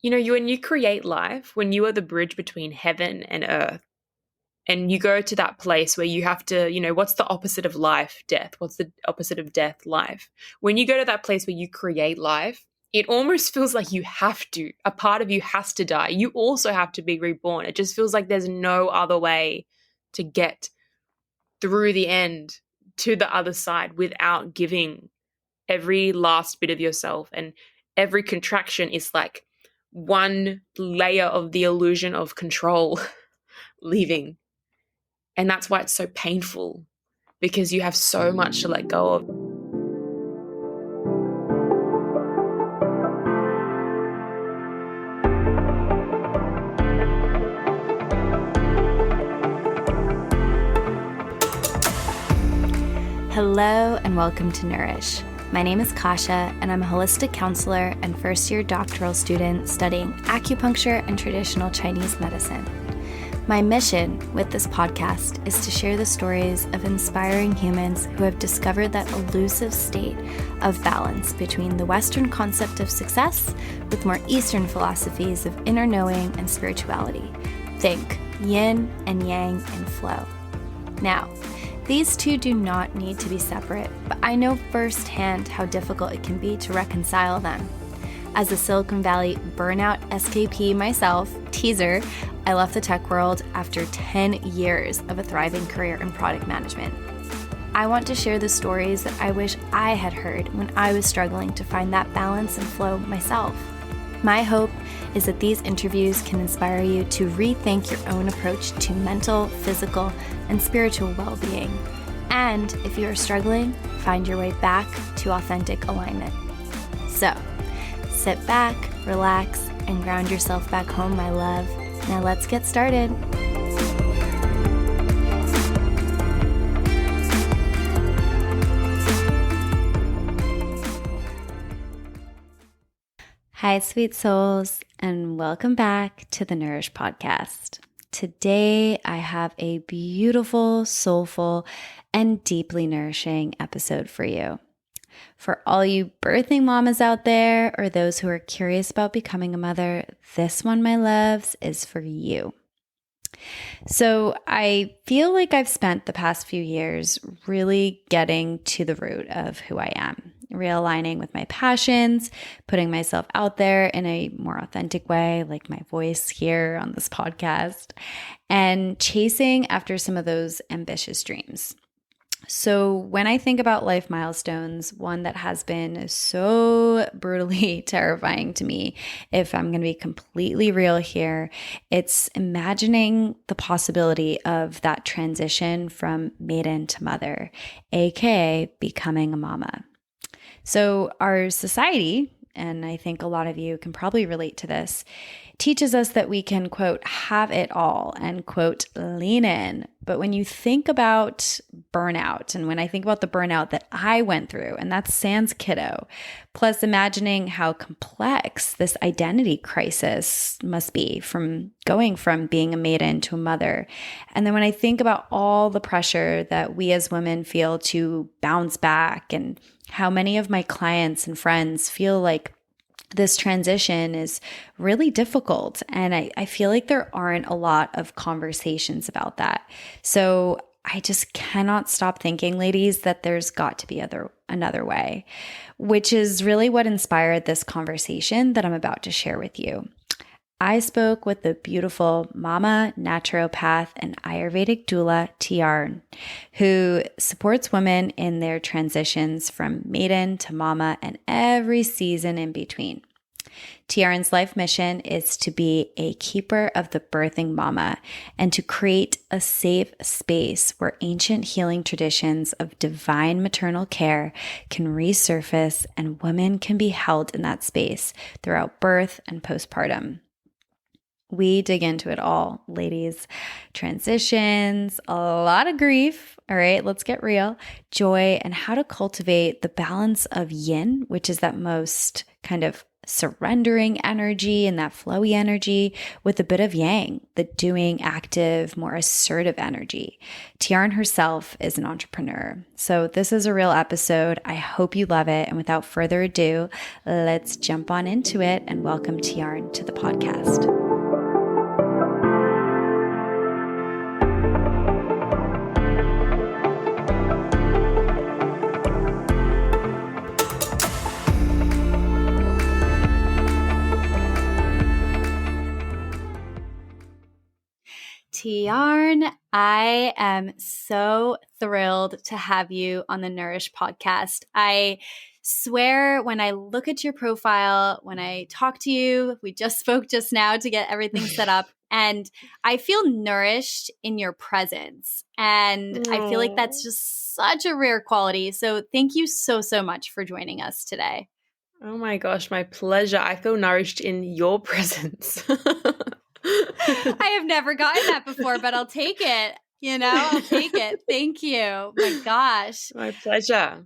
when you create life, when you are the bridge between heaven and earth, and you go to that place where you have to, what's the opposite of life? Death. What's the opposite of death? Life. When you go to that place where you create life, it almost feels like you have to. A part of you has to die. You also have to be reborn. It just feels like there's no other way to get through the end to the other side without giving every last bit of yourself. And every contraction is like one layer of the illusion of control leaving. And that's why it's so painful, because you have so much to let go of. Hello and welcome to Nourish. My name is Kasha and I'm a holistic counselor and first-year doctoral student studying acupuncture and traditional Chinese medicine. My mission with this podcast is to share the stories of inspiring humans who have discovered that elusive state of balance between the Western concept of success with more Eastern philosophies of inner knowing and spirituality. Think yin and yang and flow. Now, these two do not need to be separate, but I know firsthand how difficult it can be to reconcile them. As a Silicon Valley burnout SKP myself, teaser, I left the tech world after 10 years of a thriving career in product management. I want to share the stories that I wish I had heard when I was struggling to find that balance and flow myself. My hope is that these interviews can inspire you to rethink your own approach to mental, physical, and spiritual well-being. And if you are struggling, find your way back to authentic alignment. So, sit back, relax, and ground yourself back home, my love. Now let's get started. Hi, sweet souls, and welcome back to the Nourish podcast. Today, I have a beautiful, soulful, and deeply nourishing episode for you. For all you birthing mamas out there or those who are curious about becoming a mother, this one, my loves, is for you. So I feel like I've spent the past few years really getting to the root of who I am, realigning with my passions, putting myself out there in a more authentic way, like my voice here on this podcast, and chasing after some of those ambitious dreams. So when I think about life milestones, one that has been so brutally terrifying to me, if I'm going to be completely real here, it's imagining the possibility of that transition from maiden to mother, aka becoming a mama. So our society, and I think a lot of you can probably relate to this, teaches us that we can, quote, have it all and, quote, lean in. But when you think about burnout, and when I think about the burnout that I went through, and that's sans kiddo, plus imagining how complex this identity crisis must be from going from being a maiden to a mother. And then when I think about all the pressure that we as women feel to bounce back, and how many of my clients and friends feel like this transition is really difficult. And I feel like there aren't a lot of conversations about that. So I just cannot stop thinking, ladies, that there's got to be another way, which is really what inspired this conversation that I'm about to share with you. I spoke with the beautiful mama, naturopath, and Ayurvedic doula, Tiarn, who supports women in their transitions from maiden to mama and every season in between. Tiarn's life mission is to be a keeper of the birthing mama and to create a safe space where ancient healing traditions of divine maternal care can resurface and women can be held in that space throughout birth and postpartum. We dig into it all, ladies. Transitions, a lot of grief. All right, let's get real. Joy, and how to cultivate the balance of yin, which is that most kind of surrendering energy and that flowy energy with a bit of yang, the doing, active, more assertive energy. Tiarn herself is an entrepreneur. So this is a real episode. I hope you love it. And without further ado, let's jump on into it and welcome Tiarn to the podcast. Tiarn, I am so thrilled to have you on the Nourish podcast. I swear when I look at your profile, when I talk to you, we just spoke just now to get everything set up, and I feel nourished in your presence. And I feel like that's just such a rare quality. So thank you so, so much for joining us today. Oh my gosh, my pleasure. I feel nourished in your presence. I have never gotten that before, but I'll take it. I'll take it. Thank you. My gosh. My pleasure.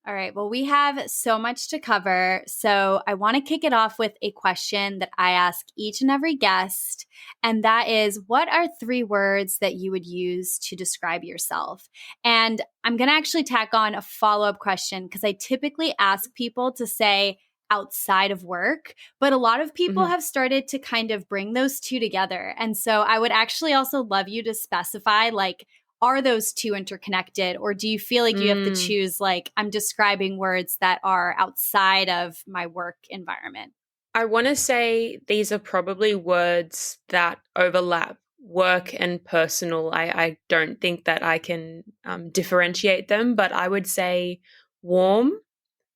All right. Well, we have so much to cover. So I want to kick it off with a question that I ask each and every guest. And that is, what are 3 words that you would use to describe yourself? And I'm going to actually tack on a follow-up question because I typically ask people to say outside of work, but a lot of people have started to kind of bring those two together. And so I would actually also love you to specify, like, are those two interconnected, or do you feel like you have to choose, like, I'm describing words that are outside of my work environment? I want to say these are probably words that overlap work and personal. I don't think that I can differentiate them, but I would say warm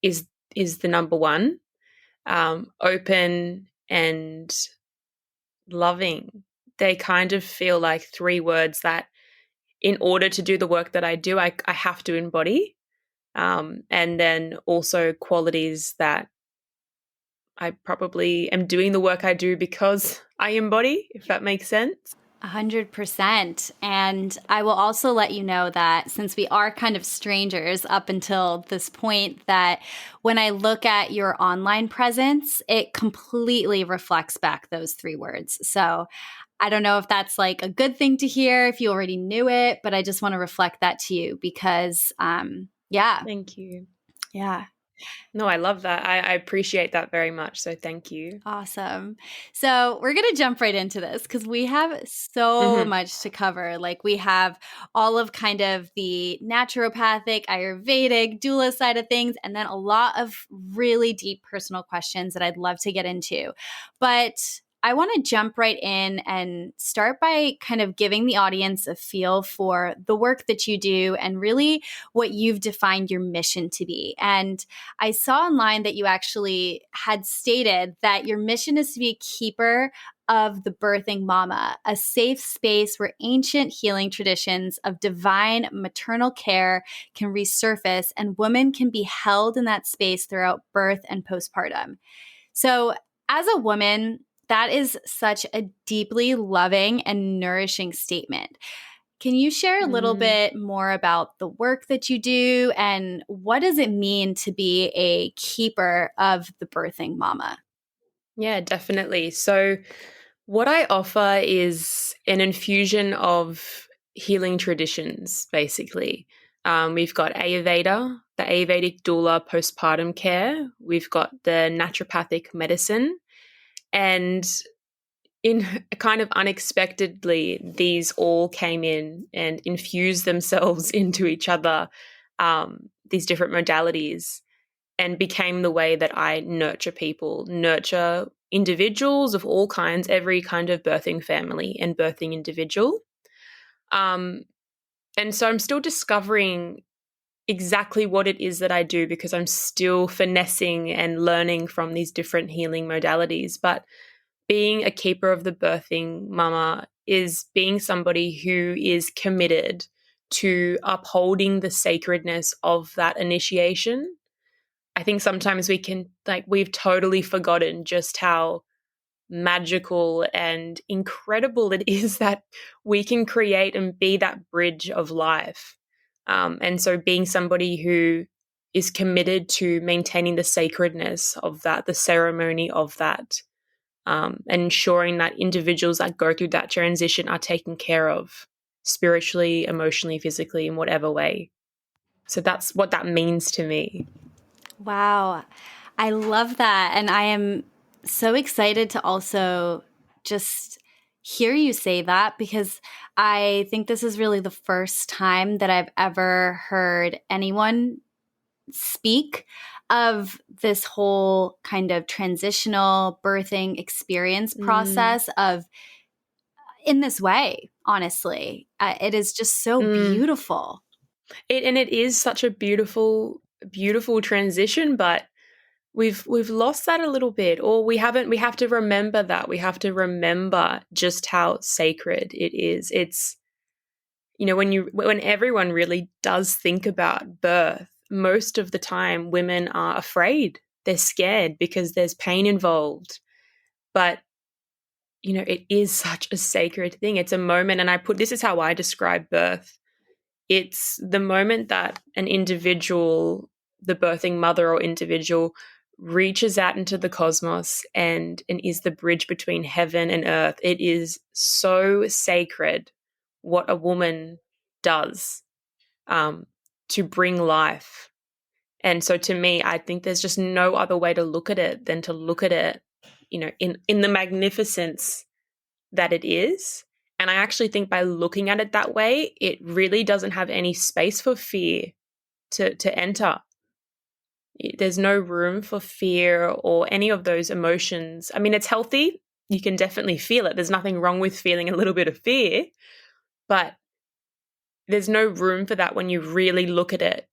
is the number one. Open and loving. They kind of feel like 3 words that, in order to do the work that I do, I have to embody. And then also qualities that I probably am doing the work I do because I embody, if that makes sense. 100%. And I will also let you know that since we are kind of strangers up until this point, that when I look at your online presence, it completely reflects back those 3 words. So I don't know if that's like a good thing to hear, if you already knew it, but I just want to reflect that to you because, yeah. Thank you. Yeah. No, I love that. I appreciate that very much. So thank you. Awesome. So we're going to jump right into this because we have so much to cover. Like, we have all of kind of the naturopathic, Ayurvedic, doula side of things, and then a lot of really deep personal questions that I'd love to get into. But I want to jump right in and start by kind of giving the audience a feel for the work that you do and really what you've defined your mission to be. And I saw online that you actually had stated that your mission is to be a keeper of the birthing mama, a safe space where ancient healing traditions of divine maternal care can resurface and women can be held in that space throughout birth and postpartum. So as a woman, that is such a deeply loving and nourishing statement. Can you share a little bit more about the work that you do and what does it mean to be a keeper of the birthing mama? Yeah, definitely. So what I offer is an infusion of healing traditions, basically. We've got Ayurveda, the Ayurvedic Doula postpartum care. We've got the naturopathic medicine. And in kind of unexpectedly, these all came in and infused themselves into each other, these different modalities, and became the way that I nurture people, nurture individuals of all kinds, every kind of birthing family and birthing individual. And so I'm still discovering exactly what it is that I do because I'm still finessing and learning from these different healing modalities. But being a keeper of the birthing mama is being somebody who is committed to upholding the sacredness of that initiation. I think sometimes we've totally forgotten just how magical and incredible it is that we can create and be that bridge of life. And so being somebody who is committed to maintaining the sacredness of that, the ceremony of that, and ensuring that individuals that go through that transition are taken care of spiritually, emotionally, physically, in whatever way. So that's what that means to me. Wow. I love that. And I am so excited to also just hear you say that, because I think this is really the first time that I've ever heard anyone speak of this whole kind of transitional birthing experience Mm, process of in this way, honestly. It is just so mm. beautiful. It is such a beautiful, beautiful transition, but we've lost that a little bit, or we haven't. We have to remember that. We have to remember just how sacred it is. It's, when everyone really does think about birth, most of the time women are afraid. They're scared because there's pain involved. But it is such a sacred thing. It's a moment, and this is how I describe birth. It's the moment that an individual, the birthing mother or individual, reaches out into the cosmos and is the bridge between heaven and earth. It is so sacred what a woman does, to bring life. And so to me, I think there's just no other way to look at it than to look at it, in the magnificence that it is. And I actually think by looking at it that way, it really doesn't have any space for fear to enter. There's no room for fear or any of those emotions. I mean, it's healthy. You can definitely feel it. There's nothing wrong with feeling a little bit of fear, but there's no room for that when you really look at it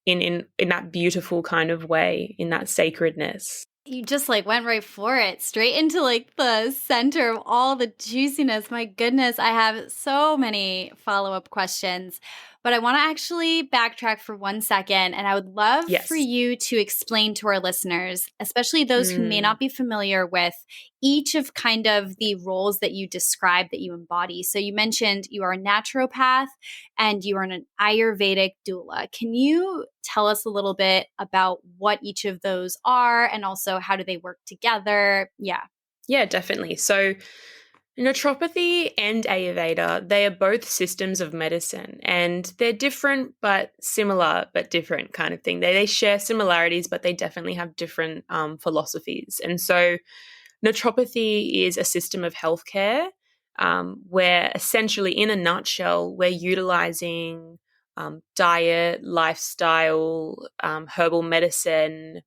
in that beautiful kind of way, in that sacredness. You just like went right for it, straight into like the center of all the juiciness. My goodness, I have so many follow-up questions, but I want to actually backtrack for 1 second. And I would love for Yes. you to explain to our listeners, especially those who may Mm. not be familiar with each of kind of the roles that you describe that you embody. So you mentioned you are a naturopath and you are an Ayurvedic doula. Can you tell us a little bit about what each of those are and also how do they work together? Yeah. Yeah, definitely. So naturopathy and Ayurveda, they are both systems of medicine, and they're different but similar but different kind of thing. They share similarities, but they definitely have different philosophies. And so naturopathy is a system of healthcare, where essentially, in a nutshell, we're utilizing diet, lifestyle, herbal medicine,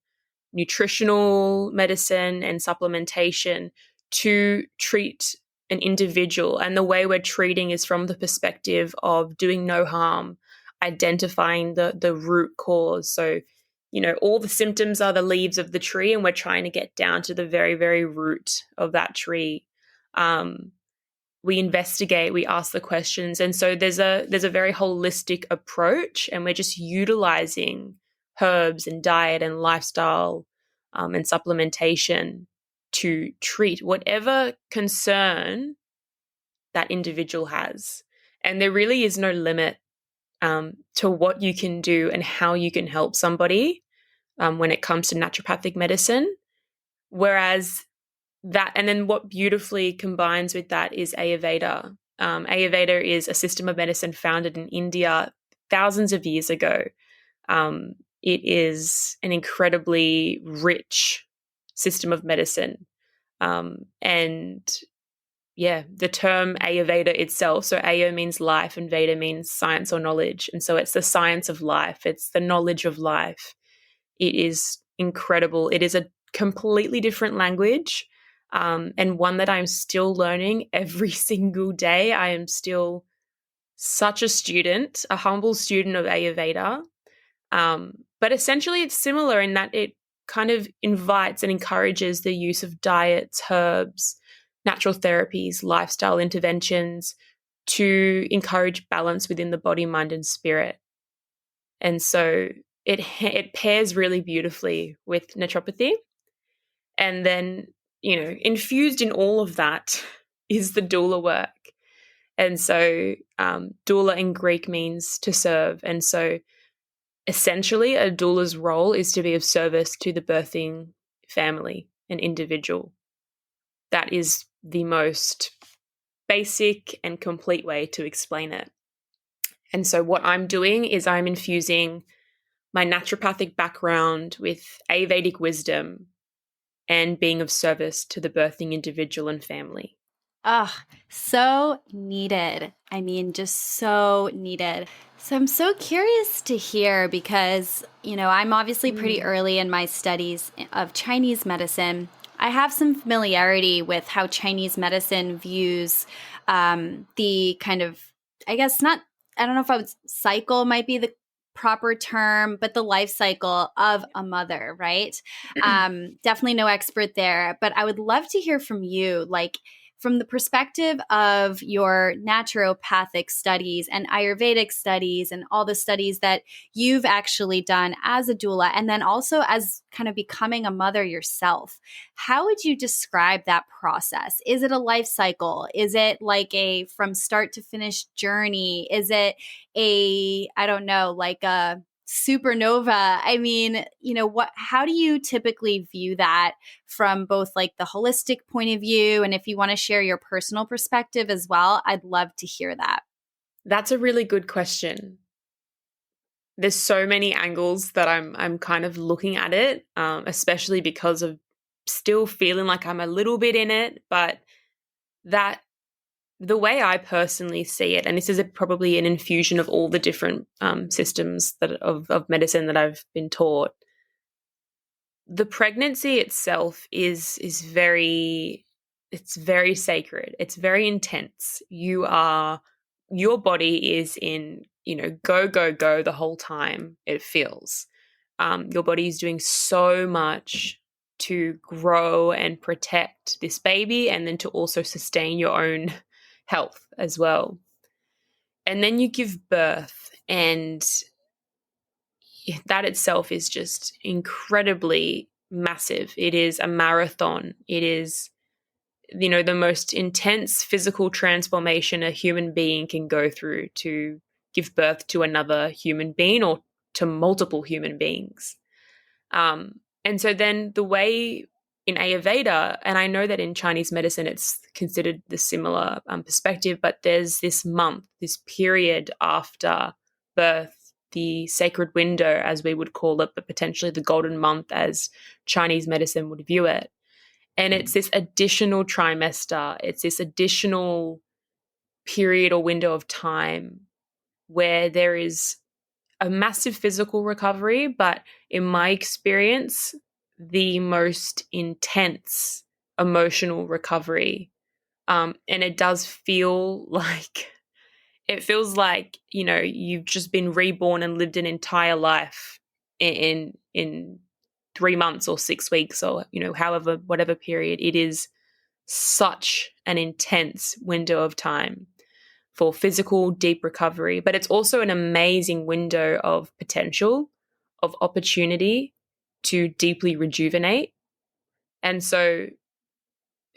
nutritional medicine, and supplementation to treat an individual. And the way we're treating is from the perspective of doing no harm, identifying the root cause. So, all the symptoms are the leaves of the tree, and we're trying to get down to the very, very root of that tree. We investigate, we ask the questions, and so there's a very holistic approach, and we're just utilizing herbs and diet and lifestyle, and supplementation to treat whatever concern that individual has. And there really is no limit, to what you can do and how you can help somebody, when it comes to naturopathic medicine. Whereas that, and then what beautifully combines with that is Ayurveda. Ayurveda is a system of medicine founded in India thousands of years ago. It is an incredibly rich system of medicine. And yeah, the term Ayurveda itself, so Ayo means life and Veda means science or knowledge. And so it's the science of life, it's the knowledge of life. It is incredible. It is a completely different language, and one that I'm still learning every single day. I am still such a student, a humble student of Ayurveda. But essentially, it's similar in that it kind of invites and encourages the use of diets, herbs, natural therapies, lifestyle interventions to encourage balance within the body, mind, and spirit. And so it pairs really beautifully with naturopathy. And then, infused in all of that is the doula work. And so, doula in Greek means to serve. And so essentially, a doula's role is to be of service to the birthing family and individual. That is the most basic and complete way to explain it. And so what I'm doing is I'm infusing my naturopathic background with Ayurvedic wisdom and being of service to the birthing individual and family. Oh, so needed. I mean, just so needed. So I'm so curious to hear because, I'm obviously pretty early in my studies of Chinese medicine. I have some familiarity with how Chinese medicine views the kind of, I guess not, I don't know if I would cycle might be the proper term, but the life cycle of a mother, right? Definitely no expert there, but I would love to hear from you, like, from the perspective of your naturopathic studies and Ayurvedic studies and all the studies that you've actually done as a doula, and then also as kind of becoming a mother yourself, how would you describe that process? Is it a life cycle? Is it like a from start to finish journey? Is it I don't know, like a supernova? I mean, how do you typically view that from both like the holistic point of view, and if you want to share your personal perspective as well, I'd love to hear that. That's a really good question. There's so many angles that I'm kind of looking at it, especially because of still feeling like I'm a little bit in it, but that the way I personally see it, and this is probably an infusion of all the different systems of medicine that I've been taught. The pregnancy itself is very, it's very sacred. It's very intense. Your body is in, go, go, go the whole time, it feels. Your body is doing so much to grow and protect this baby, and then to also sustain your own health as well. And then you give birth, and that itself is just incredibly massive. It is a marathon. It is, the most intense physical transformation a human being can go through to give birth to another human being or to multiple human beings. And so then the way in Ayurveda, and I know that in Chinese medicine it's considered the similar perspective, but there's this month, this period after birth, the sacred window, as we would call it, but potentially the golden month as Chinese medicine would view it. And it's this additional trimester, it's this additional period or window of time where there is a massive physical recovery, but in my experience, the most intense emotional recovery. And it does feel like, you've just been reborn and lived an entire life in 3 months or 6 weeks or, however, whatever period. It is such an intense window of time for physical deep recovery, but it's also an amazing window of potential, of opportunity to deeply rejuvenate. And so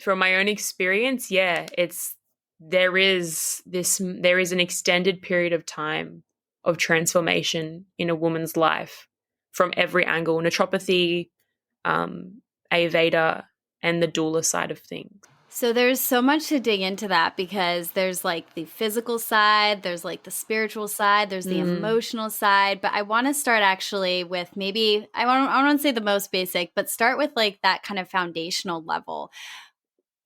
from my own experience, there is an extended period of time of transformation in a woman's life from every angle, naturopathy, Ayurveda, and the doula side of things. So there's so much to dig into that because there's like the physical side, there's like the spiritual side, there's the emotional side. But I want to start actually with maybe, I want to say the most basic, but start with like that kind of foundational level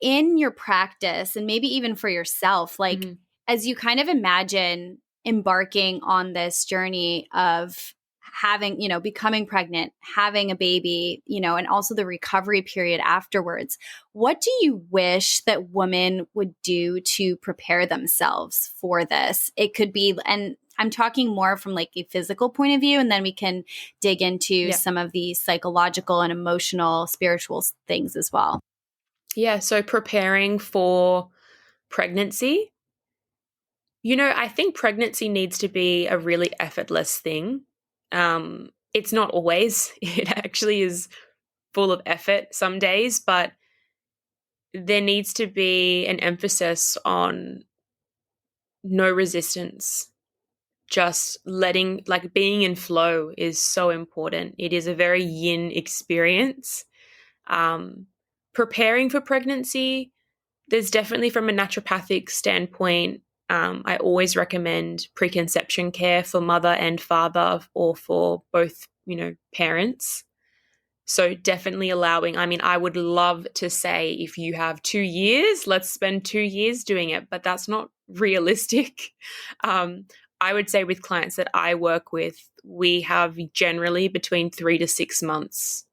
in your practice, and maybe even for yourself, like as you kind of imagine embarking on this journey of having, becoming pregnant, having a baby, and also the recovery period afterwards. What do you wish that women would do to prepare themselves for this? It could be, and I'm talking more from like a physical point of view, and then we can dig into some of the psychological and emotional, spiritual things as well. Yeah, so preparing for pregnancy, I think pregnancy needs to be a really effortless thing. It's not always. It actually is full of effort some days, but there needs to be an emphasis on no resistance, just letting, like, being in flow is so important. It is a very yin experience. Preparing for pregnancy, there's definitely, from a naturopathic standpoint, I always recommend preconception care for mother and father, or for both, parents. So definitely allowing, I mean, I would love to say, if you have 2 years, let's spend 2 years doing it, but that's not realistic. Um, I would say with clients that I work with, we have generally between 3 to 6 months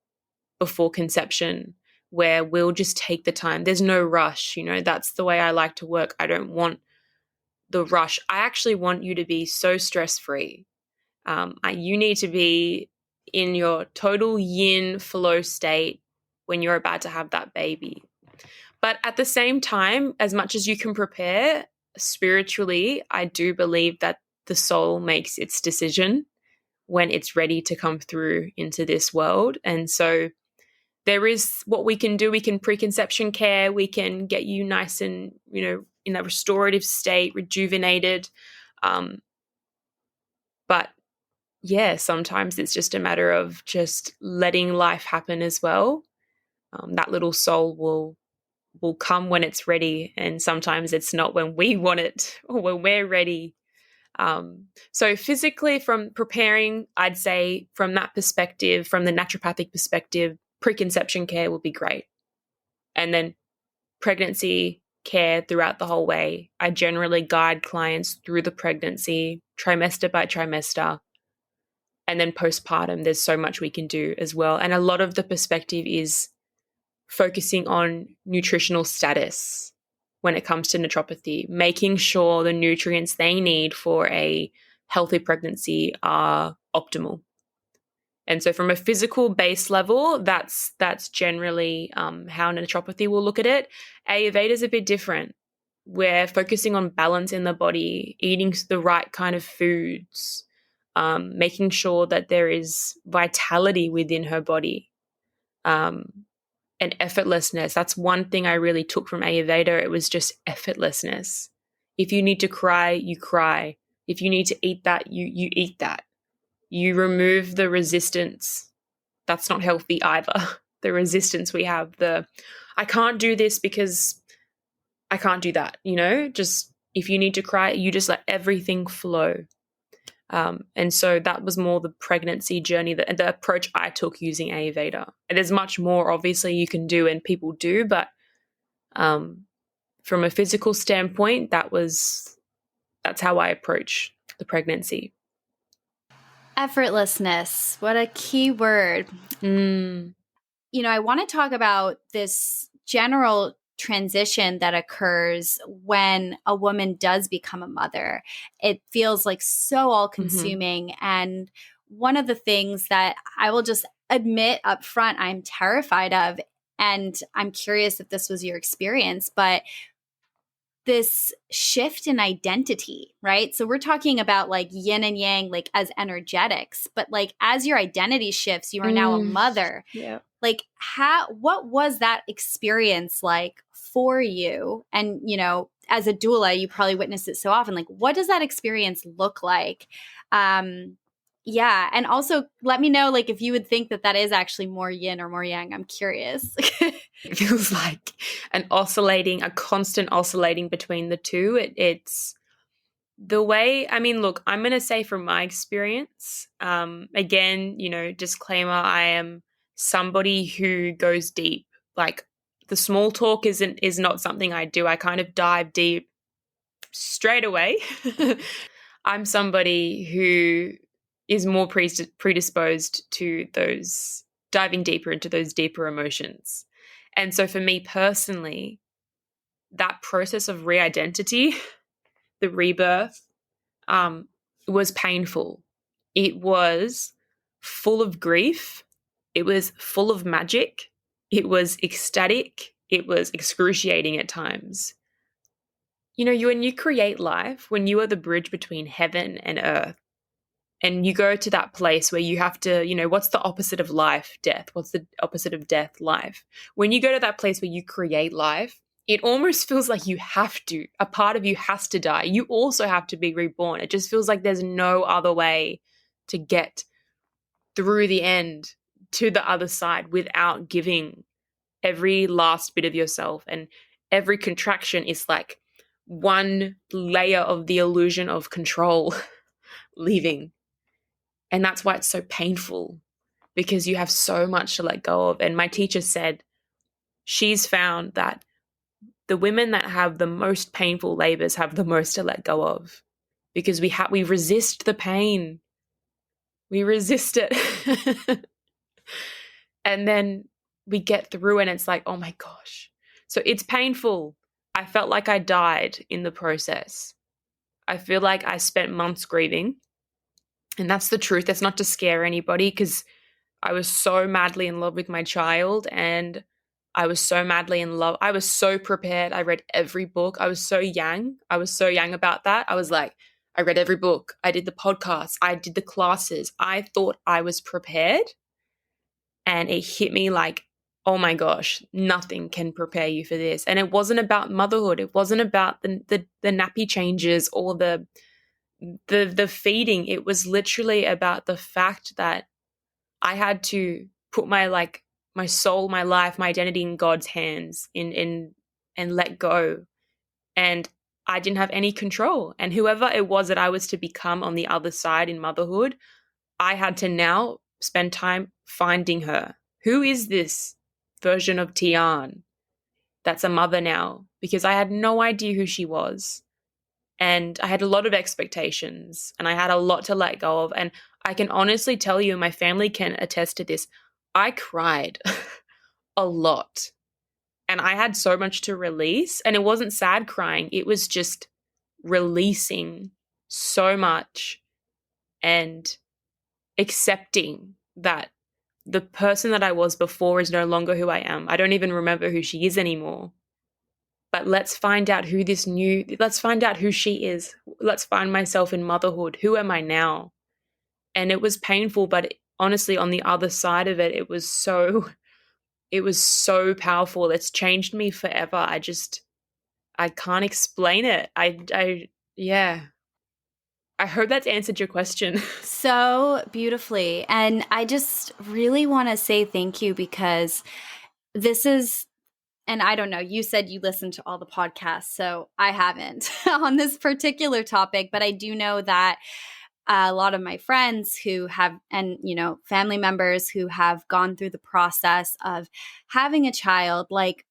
before conception, where we'll just take the time. There's no rush, that's the way I like to work. I don't want the rush. I actually want you to be so stress-free. You need to be in your total yin flow state when you're about to have that baby. But at the same time, as much as you can prepare spiritually, I do believe that the soul makes its decision when it's ready to come through into this world. And so there is what we can do. We can preconception care. We can get you nice and, in a restorative state, rejuvenated. But yeah, sometimes it's just a matter of just letting life happen as well. That little soul will come when it's ready, and sometimes it's not when we want it or when we're ready. So physically, from preparing, I'd say from that perspective, from the naturopathic perspective, preconception care will be great. And then pregnancy care throughout the whole way. I generally guide clients through the pregnancy, trimester by trimester. And then postpartum, there's so much we can do as well. And a lot of the perspective is focusing on nutritional status when it comes to naturopathy, making sure the nutrients they need for a healthy pregnancy are optimal. And so from a physical base level, that's generally how naturopathy will look at it. Ayurveda is a bit different. We're focusing on balance in the body, eating the right kind of foods, making sure that there is vitality within her body, and effortlessness. That's one thing I really took from Ayurveda. It was just effortlessness. If you need to cry, you cry. If you need to eat that, you eat that. You remove the resistance. That's not healthy either. The resistance we have, I can't do this because I can't do that, just if you need to cry, you just let everything flow. And so that was more the pregnancy journey, the approach I took using Ayurveda. And there's much more, obviously, you can do and people do, but from a physical standpoint, that's how I approach the pregnancy. Effortlessness. What a key word. I want to talk about this general transition that occurs when a woman does become a mother. It feels like so all-consuming. And one of the things that I will just admit up front I'm terrified of, and I'm curious if this was your experience, but this shift in identity, right? So we're talking about like yin and yang, like as energetics, but like as your identity shifts, you are now a mother. Yeah. Like what was that experience like for you? And, as a doula, you probably witnessed it so often. Like, what does that experience look like? Yeah. And also let me know, like, if you would think that is actually more yin or more yang. I'm curious. It feels like a constant oscillating between the two. It's the way, I mean, look, I'm going to say from my experience, again, disclaimer, I am somebody who goes deep. Like, the small talk is not something I do. I kind of dive deep straight away. I'm somebody who is more predisposed to those, diving deeper into those deeper emotions. And so for me personally, that process of re-identity, the rebirth, was painful. It was full of grief. It was full of magic. It was ecstatic. It was excruciating at times. When you create life, when you are the bridge between heaven and earth, and you go to that place where you have to, what's the opposite of life? Death. What's the opposite of death? Life. When you go to that place where you create life, it almost feels like you have to. A part of you has to die. You also have to be reborn. It just feels like there's no other way to get through the end to the other side without giving every last bit of yourself. And every contraction is like one layer of the illusion of control leaving. And that's why it's so painful, because you have so much to let go of. And my teacher said she's found that the women that have the most painful labors have the most to let go of, because we resist the pain. We resist it. And then we get through and it's like, oh my gosh. So it's painful. I felt like I died in the process. I feel like I spent months grieving. And that's the truth. That's not to scare anybody, because I was so madly in love with my child, and I was so madly in love. I was so prepared. I read every book. I was so young. I was so young about that. I was like, I read every book. I did the podcasts. I did the classes. I thought I was prepared. And it hit me like, oh my gosh, nothing can prepare you for this. And it wasn't about motherhood. It wasn't about the nappy changes or the feeding. It was literally about the fact that I had to put my soul, my life, my identity in God's hands and let go. And I didn't have any control. And whoever it was that I was to become on the other side in motherhood, I had to now spend time finding her. Who is this version of Tiarn that's a mother now? Because I had no idea who she was. And I had a lot of expectations, and I had a lot to let go of. And I can honestly tell you, my family can attest to this, I cried a lot. And I had so much to release. And it wasn't sad crying. It was just releasing so much and accepting that the person that I was before is no longer who I am. I don't even remember who she is anymore. But let's find out let's find out who she is. Let's find myself in motherhood. Who am I now? And it was painful, but honestly, on the other side of it, it was so powerful. It's changed me forever. I can't explain it. Yeah. I hope that's answered your question. So beautifully. And I just really want to say thank you, because this is, and I don't know, you said you listened to all the podcasts, so I haven't on this particular topic, but I do know that a lot of my friends who have, and, family members who have gone through the process of having a child, like,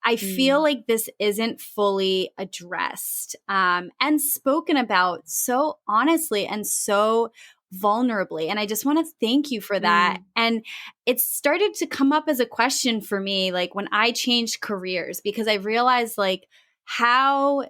I feel like this isn't fully addressed and spoken about so honestly and so vulnerably. And I just want to thank you for that. And it started to come up as a question for me, like when I changed careers, because I realized like how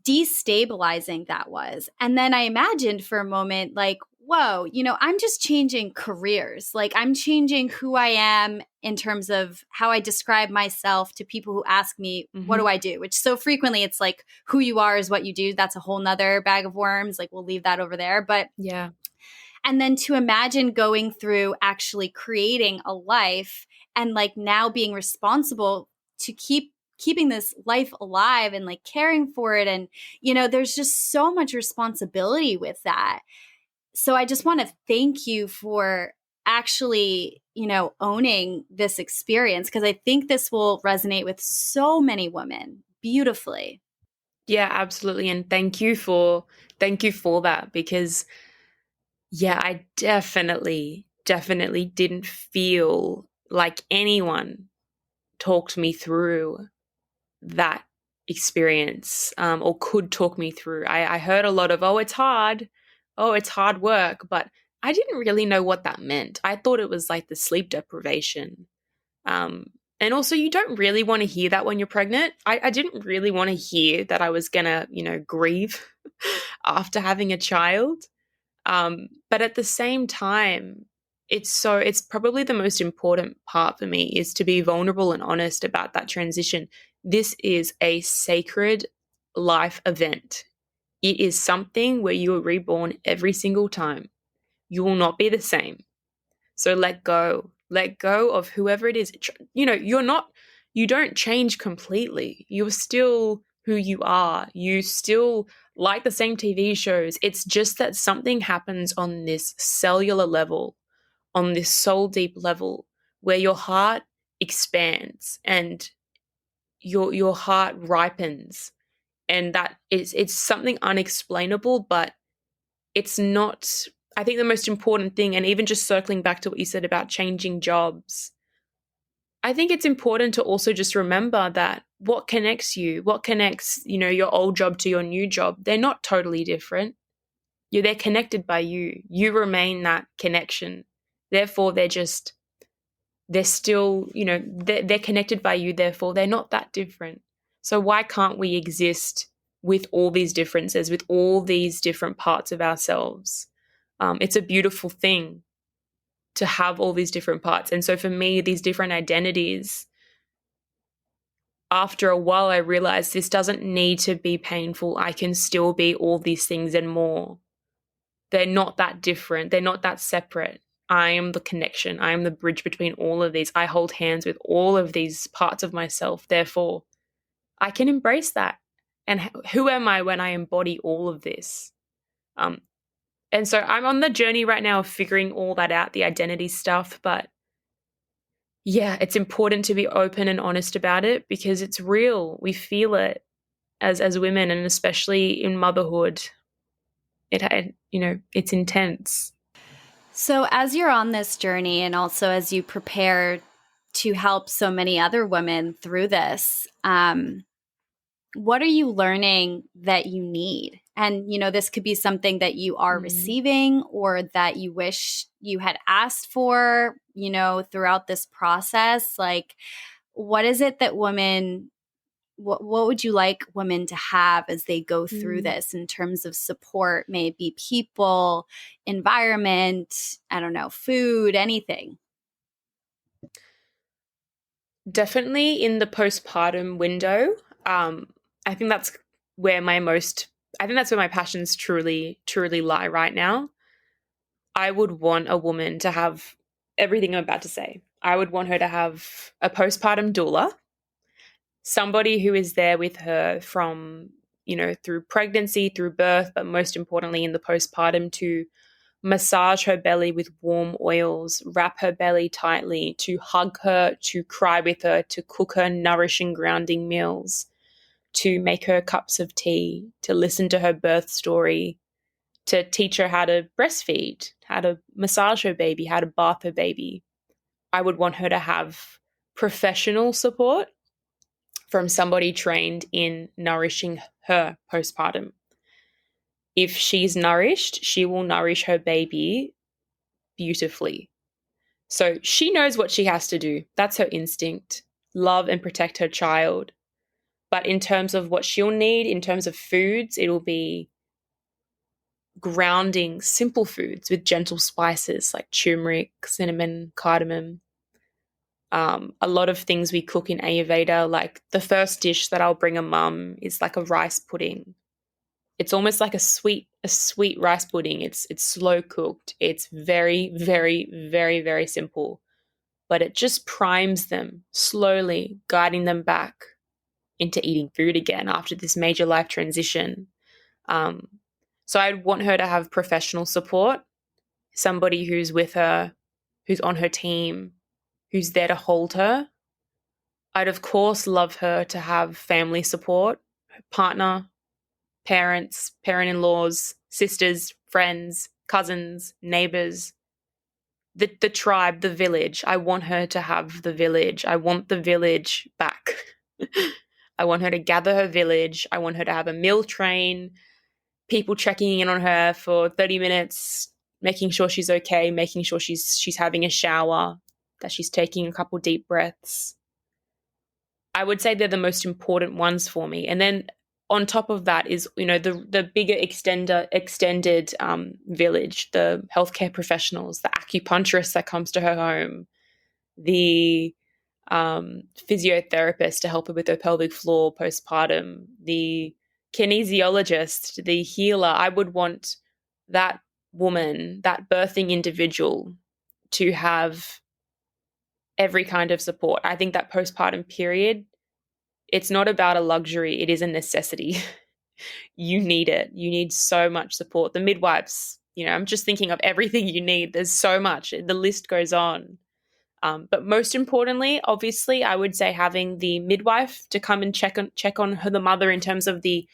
destabilizing that was. And then I imagined for a moment, like, whoa, I'm just changing careers. Like, I'm changing who I am in terms of how I describe myself to people who ask me, what do I do? Which so frequently it's like, who you are is what you do. That's a whole nother bag of worms. Like, we'll leave that over there. But yeah. And then to imagine going through actually creating a life and like now being responsible to keeping this life alive and like caring for it. And, there's just so much responsibility with that. So I just want to thank you for actually, owning this experience, because I think this will resonate with so many women beautifully. Yeah, absolutely. And thank you for that, because yeah, I definitely didn't feel like anyone talked me through that experience, or could talk me through. I heard a lot of, oh, it's hard work, but I didn't really know what that meant. I thought it was like the sleep deprivation. And also, you don't really want to hear that when you're pregnant. I didn't really want to hear that I was going to, grieve after having a child. But at the same time, it's probably the most important part for me is to be vulnerable and honest about that transition. This is a sacred life event. It is something where you are reborn every single time. You will not be the same. So let go of whoever it is. You're not you don't change completely. You're still who you are. You still like the same TV shows. It's just that something happens on this cellular level, on this soul deep level, where your heart expands and your heart ripens. And that is, it's something unexplainable, but it's not, I think the most important thing, and even just circling back to what you said about changing jobs, I think it's important to also just remember that what connects you, what connects, your old job to your new job, they're not totally different. They're connected by you. You remain that connection. Therefore, they're still, they're connected by you. Therefore, they're not that different. So why can't we exist with all these differences, with all these different parts of ourselves? It's a beautiful thing to have all these different parts. And so for me, these different identities, after a while, I realized this doesn't need to be painful. I can still be all these things and more. They're not that different. They're not that separate. I am the connection. I am the bridge between all of these. I hold hands with all of these parts of myself. Therefore, I can embrace that. And who am I when I embody all of this? And so I'm on the journey right now of figuring all that out, the identity stuff. But yeah, it's important to be open and honest about it because it's real. We feel it as women, and especially in motherhood. It's intense. So, as you're on this journey, and also as you prepare to help so many other women through this, what are you learning that you need? And, this could be something that you are receiving or that you wish you had asked for, throughout this process. Like, what is it that women, what would you like women to have as they go through this in terms of support, maybe people, environment, I don't know, food, anything? Definitely in the postpartum window. I think that's where my passions truly, truly lie right now. I would want a woman to have everything I'm about to say. I would want her to have a postpartum doula, somebody who is there with her from, through pregnancy, through birth, but most importantly in the postpartum, to massage her belly with warm oils, wrap her belly tightly, to hug her, to cry with her, to cook her nourishing, grounding meals, to make her cups of tea, to listen to her birth story, to teach her how to breastfeed, how to massage her baby, how to bath her baby. I would want her to have professional support from somebody trained in nourishing her postpartum. If she's nourished, she will nourish her baby beautifully. So she knows what she has to do. That's her instinct. Love and protect her child. But in terms of what she'll need, in terms of foods, it'll be grounding, simple foods with gentle spices like turmeric, cinnamon, cardamom. A lot of things we cook in Ayurveda, like the first dish that I'll bring a mum is like a rice pudding. It's almost like a sweet rice pudding. It's slow cooked. It's very, very, very, very simple, but it just primes them slowly, guiding them back into eating food again after this major life transition. So I'd want her to have professional support, somebody who's with her, who's on her team, who's there to hold her. I'd, of course, love her to have family support, her partner, parents, parent-in-laws, sisters, friends, cousins, neighbors, the tribe, the village. I want her to have the village. I want the village back. I want her to gather her village. I want her to have a meal train, people checking in on her for 30 minutes, making sure she's okay, making sure she's having a shower, that she's taking a couple deep breaths. I would say they're the most important ones for me. And then on top of that is, the bigger extended village, the healthcare professionals, the acupuncturist that comes to her home, the physiotherapist to help her with her pelvic floor postpartum, the kinesiologist, the healer. I would want that woman, that birthing individual, to have every kind of support. I think that postpartum period, it's not about a luxury, it is a necessity. You need it. You need so much support. The midwives, I'm just thinking of everything you need. There's so much. The list goes on. But most importantly, obviously, I would say having the midwife to come and check on the mother in terms of the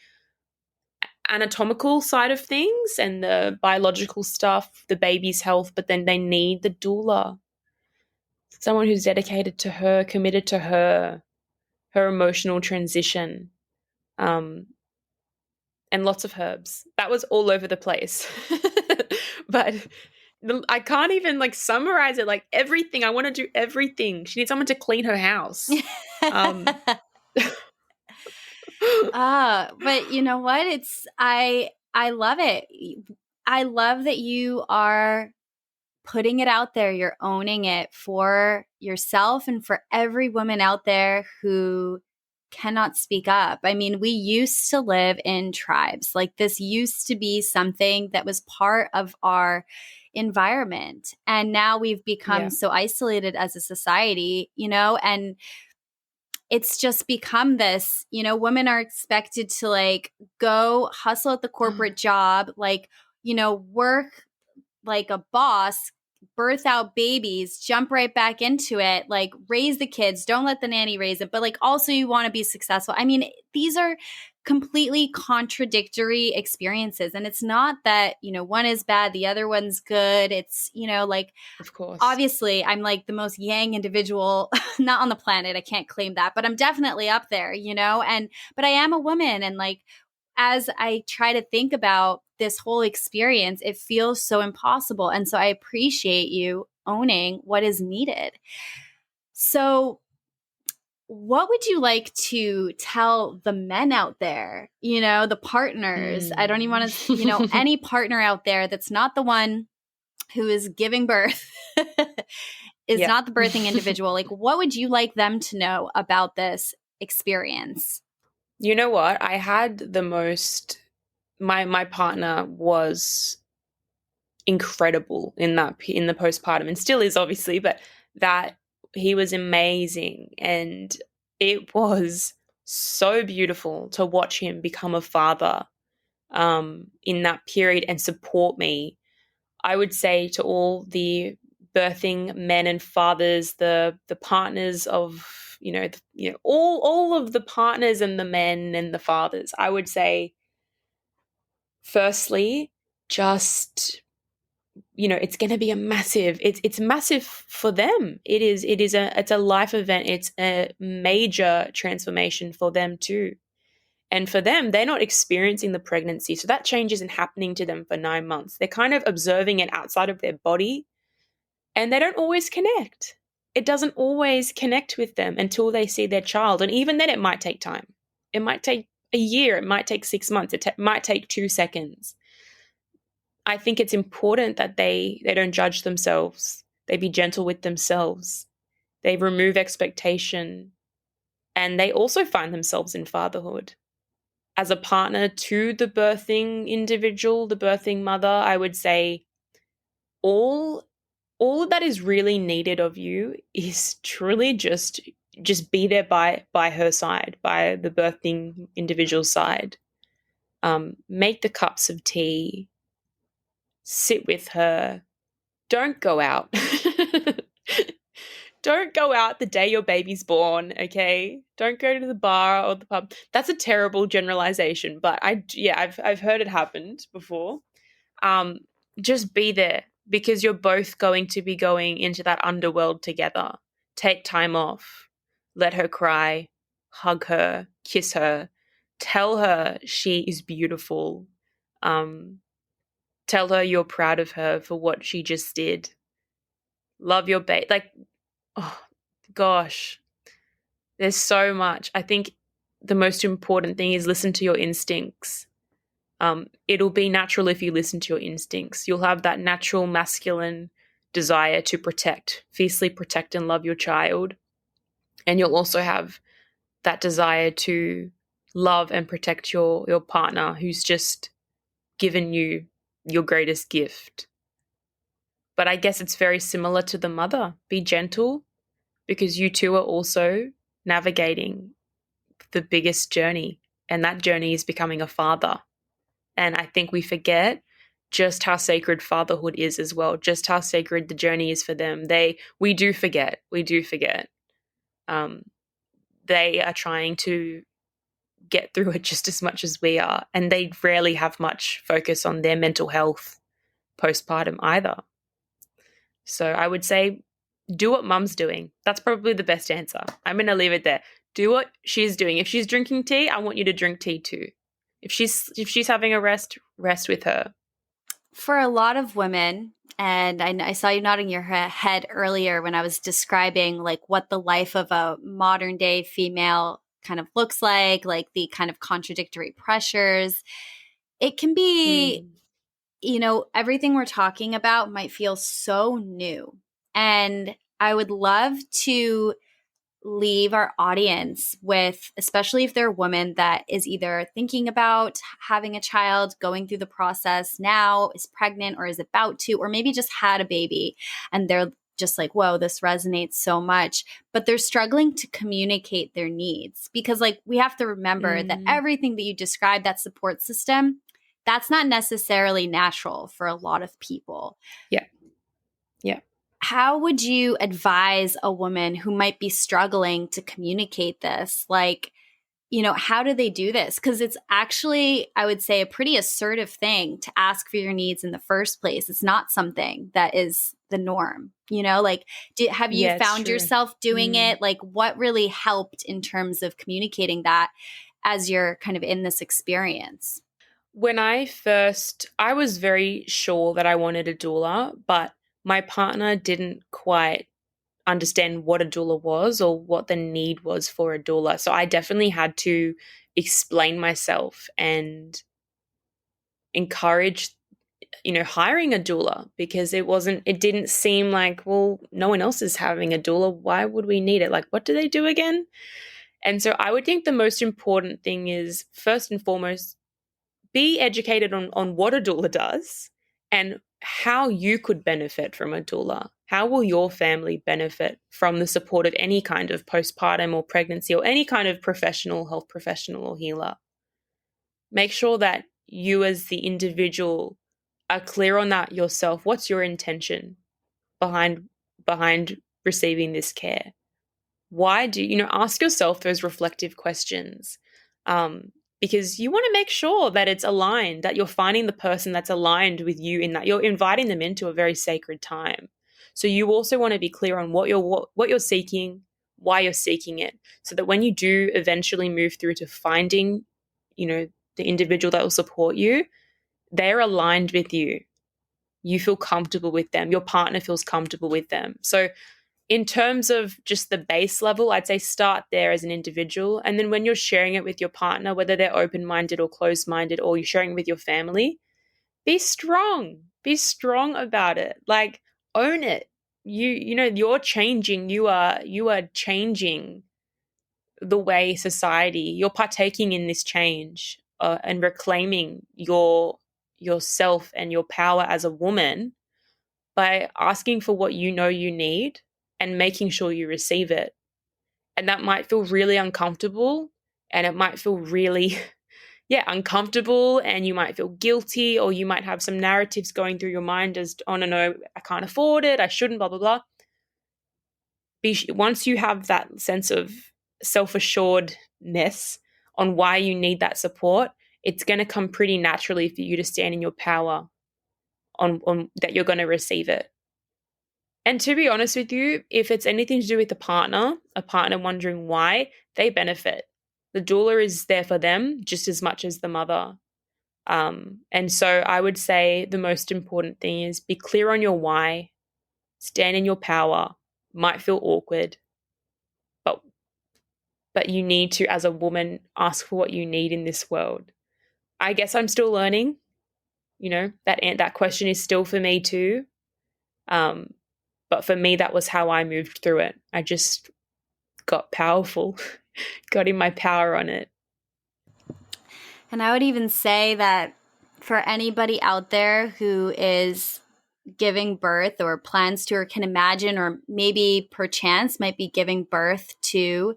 anatomical side of things and the biological stuff, the baby's health, but then they need the doula, someone who's dedicated to her, committed to her emotional transition, um, and lots of herbs. That was all over the place. But I can't even summarize it. Everything. I want to do everything. She needs someone to clean her house. But you know what? I love it. I love that you are putting it out there. You're owning it for yourself and for every woman out there who cannot speak up. I mean, we used to live in tribes. This used to be something that was part of our environment. And now we've become so isolated as a society, and it's just become this, women are expected to go hustle at the corporate job, work like a boss, birth out babies, jump right back into it, raise the kids, don't let the nanny raise it, but also you want to be successful. I mean, these are completely contradictory experiences. And it's not that, one is bad, the other one's good. It's, of course, obviously I'm the most yang individual, not on the planet. I can't claim that, but I'm definitely up there, but I am a woman. And as I try to think about this whole experience, it feels so impossible. And so I appreciate you owning what is needed. So what would you like to tell the men out there, the partners? I don't even want to, any partner out there that's not the one who is giving birth, is not the birthing individual. What would you like them to know about this experience? You know what? I had my partner was incredible in the postpartum, and still is, obviously, but that he was amazing. And it was so beautiful to watch him become a father in that period and support me. I would say to all the birthing men and fathers, the partners of all of the partners and the men and the fathers, I would say, firstly, just it's going to be it's massive for them. It's a life event. It's a major transformation for them too. And for them, they're not experiencing the pregnancy, so that change isn't happening to them for 9 months. They're kind of observing it outside of their body, and they don't always connect. It doesn't always connect with them until they see their child. And even then, it might take time. It might take a year. It might take 6 months. It might take 2 seconds. I think it's important that they don't judge themselves. They be gentle with themselves. They remove expectation. And they also find themselves in fatherhood. As a partner to the birthing individual, the birthing mother, I would say all that is really needed of you is truly just be there by her side, by the birthing individual's side. Make the cups of tea, sit with her. Don't go out. Don't go out the day your baby's born, okay? Don't go to the bar or the pub. That's a terrible generalization, but I've heard it happened before. Just be there, because you're both going to be going into that underworld together. Take time off. Let her cry. Hug her. Kiss her. Tell her she is beautiful. Tell her you're proud of her for what she just did. Love your baby. Oh, gosh. There's so much. I think the most important thing is listen to your instincts. It'll be natural if you listen to your instincts. You'll have that natural masculine desire to protect, fiercely protect and love your child. And you'll also have that desire to love and protect your partner who's just given you your greatest gift. But I guess it's very similar to the mother. Be gentle, because you two are also navigating the biggest journey, and that journey is becoming a father. And I think we forget just how sacred fatherhood is as well, just how sacred the journey is for them. We do forget. Um, they are trying to get through it just as much as we are, and they rarely have much focus on their mental health postpartum either. So I would say do what mum's doing. That's probably the best answer. I'm going to leave it there. Do what she's doing. If she's drinking tea, I want you to drink tea too. If she's having a rest with her. For a lot of women, and I saw you nodding your head earlier when I was describing like what the life of a modern day female kind of looks like the kind of contradictory pressures. It can be, everything we're talking about might feel so new. And I would love to leave our audience with, especially if they're a woman that is either thinking about having a child, going through the process now, is pregnant or is about to, or maybe just had a baby and they're just like, whoa, this resonates so much, but they're struggling to communicate their needs because we have to remember that everything that you described, that support system, that's not necessarily natural for a lot of people. Yeah. Yeah. How would you advise a woman who might be struggling to communicate this? How do they do this? Because it's actually, I would say, a pretty assertive thing to ask for your needs in the first place. It's not something that is the norm. Have you found yourself doing it? What really helped in terms of communicating that as you're kind of in this experience? When I was very sure that I wanted a doula, but my partner didn't quite understand what a doula was or what the need was for a doula. So I definitely had to explain myself and encourage, hiring a doula, because it didn't seem like, well, no one else is having a doula. Why would we need it? What do they do again? And so I would think the most important thing is, first and foremost, be educated on what a doula does and how you could benefit from a doula. How will your family benefit from the support of any kind of postpartum or pregnancy or any kind of health professional or healer? Make sure that you as the individual are clear on that yourself. What's your intention behind receiving this care? Why do ask yourself those reflective questions? Because you want to make sure that it's aligned, that you're finding the person that's aligned with you, in that you're inviting them into a very sacred time. So you also want to be clear on what you're seeking, why you're seeking it, so that when you do eventually move through to finding, the individual that will support you, they're aligned with you. You feel comfortable with them. Your partner feels comfortable with them. So in terms of just the base level, I'd say start there as an individual. And then when you're sharing it with your partner, whether they're open-minded or closed-minded, or you're sharing it with your family, be strong. Be strong about it. Own it. You're changing. You are changing the way society. You're partaking in this change and reclaiming yourself and your power as a woman by asking for what you need and making sure you receive it. And that might feel really uncomfortable, and it might feel really, uncomfortable, and you might feel guilty, or you might have some narratives going through your mind as, oh, no, I can't afford it, I shouldn't, blah, blah, blah. Once you have that sense of self-assuredness on why you need that support, it's going to come pretty naturally for you to stand in your power on that you're going to receive it. And to be honest with you, if it's anything to do with a partner wondering why, they benefit. The doula is there for them just as much as the mother. And so I would say the most important thing is be clear on your why, stand in your power. Might feel awkward, but you need to, as a woman, ask for what you need in this world. I guess I'm still learning. That question is still for me too. But for me, that was how I moved through it. I just got powerful, got in my power on it. And I would even say that for anybody out there who is giving birth or plans to or can imagine or maybe perchance might be giving birth to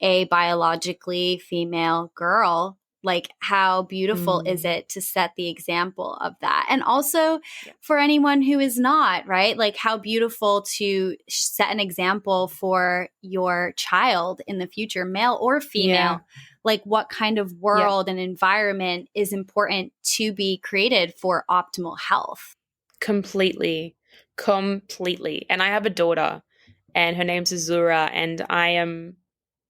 a biologically female girl, like how beautiful is Mm, it to set the example of that? And also yeah. for anyone who is not, right? Like how beautiful to set an example for your child in the future, male or Yeah. female. Like what kind of Yeah. world and environment is important to be created for optimal health? Completely. Completely. And I have a daughter, and her name's Azura, and I am,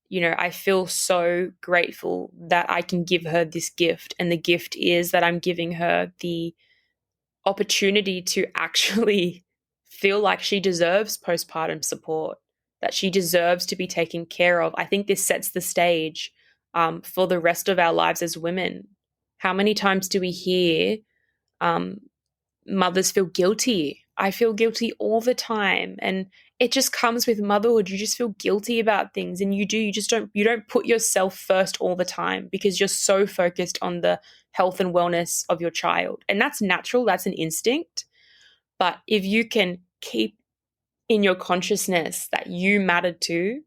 I feel so grateful that I can give her this gift. And the gift is that I'm giving her the opportunity to actually feel like she deserves postpartum support, that she deserves to be taken care of. I think this sets the stage for the rest of our lives as women. How many times do we hear um, mothers feel guilty? I feel guilty all the time. And it just comes with motherhood. You just feel guilty about things, and you don't put yourself first all the time because you're so focused on the health and wellness of your child. And that's natural, that's an instinct. But if you can keep in your consciousness that you matter too,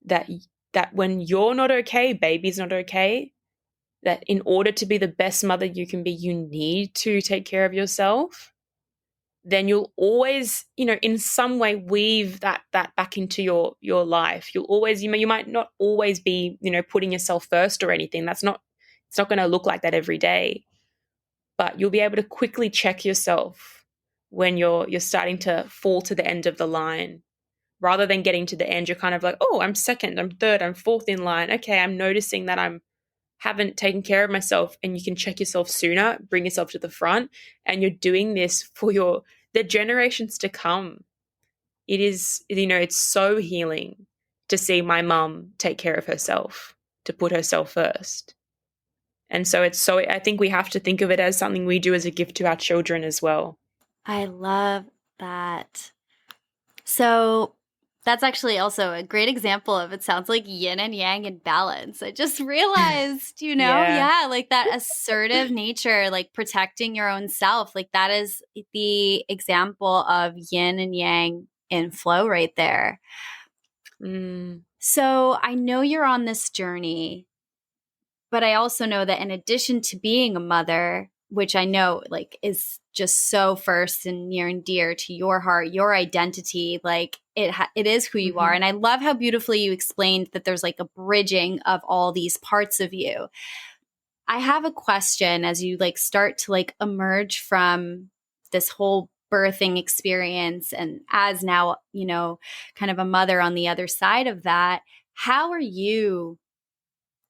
that that when you're not okay, baby's not okay, that in order to be the best mother you can be, you need to take care of yourself, then you'll always, in some way weave that back into your life. You'll always, you might not always be, putting yourself first or anything. It's not going to look like that every day, but you'll be able to quickly check yourself when you're starting to fall to the end of the line. Rather than getting to the end, you're kind of like, oh, I'm second, I'm third, I'm fourth in line. Okay, I'm noticing that I'm haven't taken care of myself, and you can check yourself sooner, bring yourself to the front, and you're doing this for the generations to come. It is, it's so healing to see my mum take care of herself, to put herself first. And so I think we have to think of it as something we do as a gift to our children as well. I love that. So that's actually also a great example of, it sounds like yin and yang in balance. I just realized, Yeah. yeah, like that assertive nature, like protecting your own self, like that is the example of yin and yang in flow right there. Mm, So I know you're on this journey, but I also know that in addition to being a mother, which I know like is just so first and near and dear to your heart, your identity, like it is who you are. mhm. And I love how beautifully you explained that there's like a bridging of all these parts of you. I have a question as you like start to like emerge from this whole birthing experience and as now, kind of a mother on the other side of that. How are you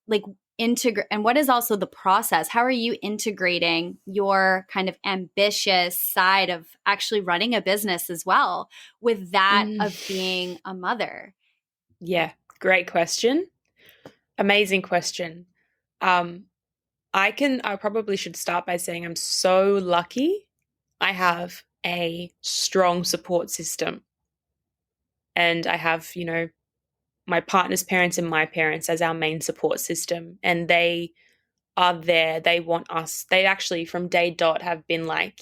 like integrate, and what is also the process? How are you integrating your kind of ambitious side of actually running a business as well with that Mm. of being a mother? Yeah, great question. Amazing question. Um, I probably should start by saying I'm so lucky. I have a strong support system, and I have, my partner's parents and my parents as our main support system. And they are there. They want us. They actually, from day dot, have been like,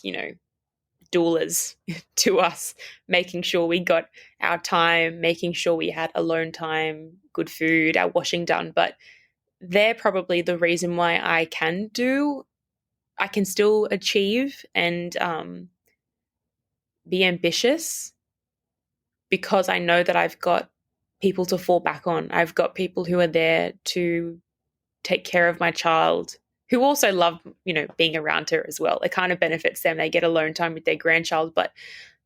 doulas to us, making sure we got our time, making sure we had alone time, good food, our washing done. But they're probably the reason why I can still achieve and be ambitious, because I know that I've got people to fall back on. I've got people who are there to take care of my child, who also love, being around her as well. It kind of benefits them. They get alone time with their grandchild, but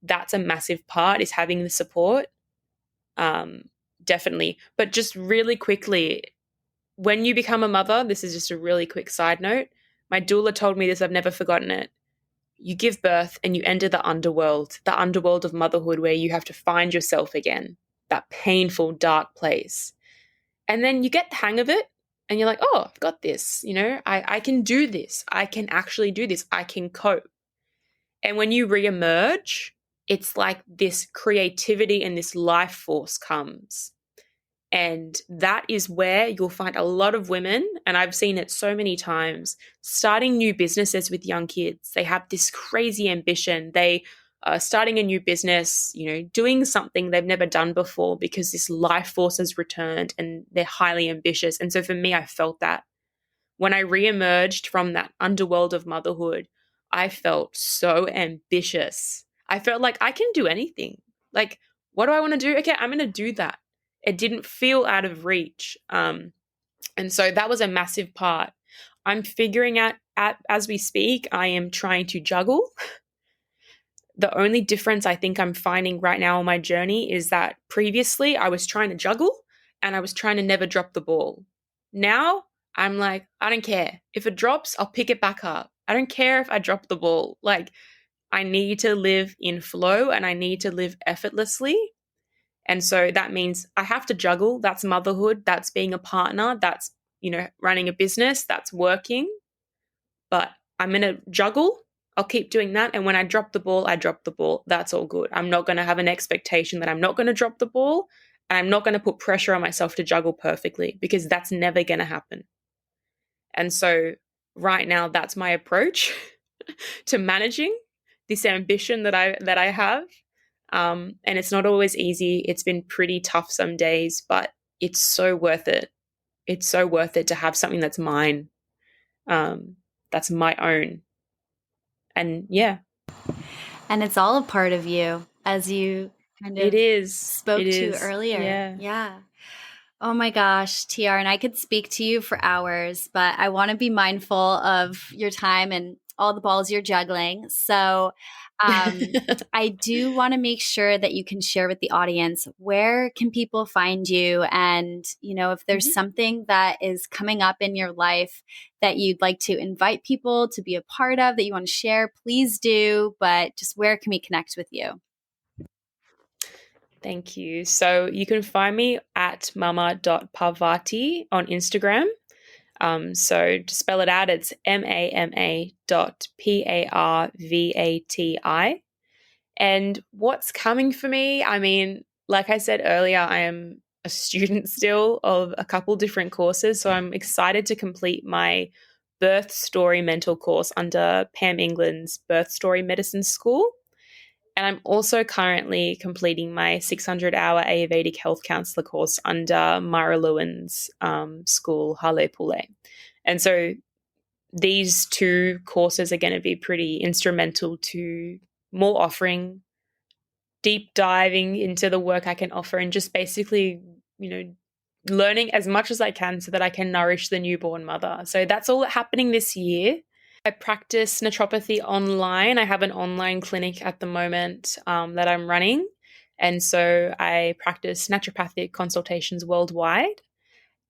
that's a massive part, is having the support. Um, Definitely. But just really quickly, when you become a mother, this is just a really quick side note. My doula told me this, I've never forgotten it. You give birth and you enter the underworld of motherhood, where you have to find yourself again, that painful, dark place. And then you get the hang of it and you're like, oh, I've got this. I can do this. I can actually do this. I can cope. And when you reemerge, it's like this creativity and this life force comes. And that is where you'll find a lot of women, and I've seen it so many times, starting new businesses with young kids. They have this crazy ambition. They starting a new business, doing something they've never done before because this life force has returned and they're highly ambitious. And so for me, I felt that. When I reemerged from that underworld of motherhood, I felt so ambitious. I felt like I can do anything. Like, what do I want to do? Okay, I'm going to do that. It didn't feel out of reach. And so that was a massive part. I'm figuring out, as we speak, I am trying to juggle. The only difference I think I'm finding right now on my journey is that previously I was trying to juggle and I was trying to never drop the ball. Now I'm like, I don't care. If it drops, I'll pick it back up. I don't care if I drop the ball. Like, I need to live in flow and I need to live effortlessly. And so that means I have to juggle. That's motherhood. That's being a partner. That's, running a business. That's working. But I'm going to juggle. I'll keep doing that. And when I drop the ball, I drop the ball. That's all good. I'm not going to have an expectation that I'm not going to drop the ball. And I'm not going to put pressure on myself to juggle perfectly because that's never going to happen. And so right now, that's my approach to managing this ambition that I have. And it's not always easy. It's been pretty tough some days, but it's so worth it. It's so worth it to have something that's mine, that's my own. And yeah. And it's all a part of you, as you kind of spoke to earlier. Yeah. Oh my gosh, Tiarn, I could speak to you for hours, but I want to be mindful of your time and all the balls you're juggling. So I do want to make sure that you can share with the audience, where can people find you? And, if there's something that is coming up in your life that you'd like to invite people to be a part of, that you want to share, please do. But just where can we connect with you? Thank you. So you can find me at mama.parvati on Instagram. So to spell it out, it's mama.parvati. And what's coming for me? I mean, like I said earlier, I am a student still of a couple different courses. So I'm excited to complete my birth story mental course under Pam England's Birth Story Medicine School. And I'm also currently completing my 600-hour Ayurvedic health counselor course under Mara Lewin's school, Hale Pule. And so these two courses are going to be pretty instrumental to more offering, deep diving into the work I can offer, and just basically, learning as much as I can so that I can nourish the newborn mother. So that's all happening this year. I practice naturopathy online. I have an online clinic at the moment that I'm running. And so I practice naturopathic consultations worldwide.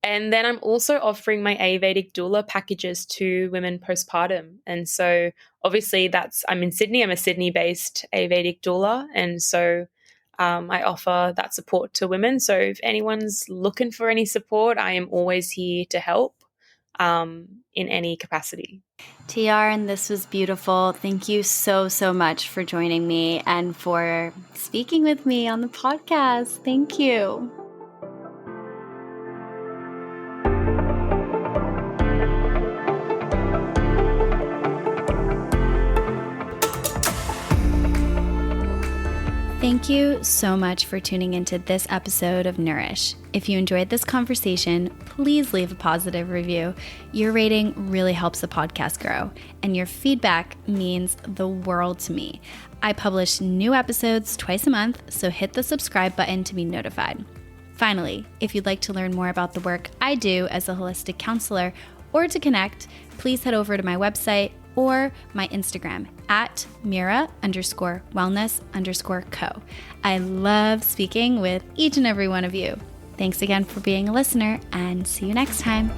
And then I'm also offering my Ayurvedic Doula packages to women postpartum. And so obviously I'm in Sydney. I'm a Sydney-based Ayurvedic Doula. And so I offer that support to women. So if anyone's looking for any support, I am always here to help in any capacity. Tiarn, this was beautiful. Thank you so, so much for joining me and for speaking with me on the podcast. Thank you. Thank you so much for tuning into this episode of Nourish. If you enjoyed this conversation, please leave a positive review. Your rating really helps the podcast grow, and your feedback means the world to me. I publish new episodes twice a month, so hit the subscribe button to be notified. Finally, if you'd like to learn more about the work I do as a holistic counselor or to connect, please head over to my website or my Instagram at Mira_wellness_co. I love speaking with each and every one of you. Thanks again for being a listener, and see you next time.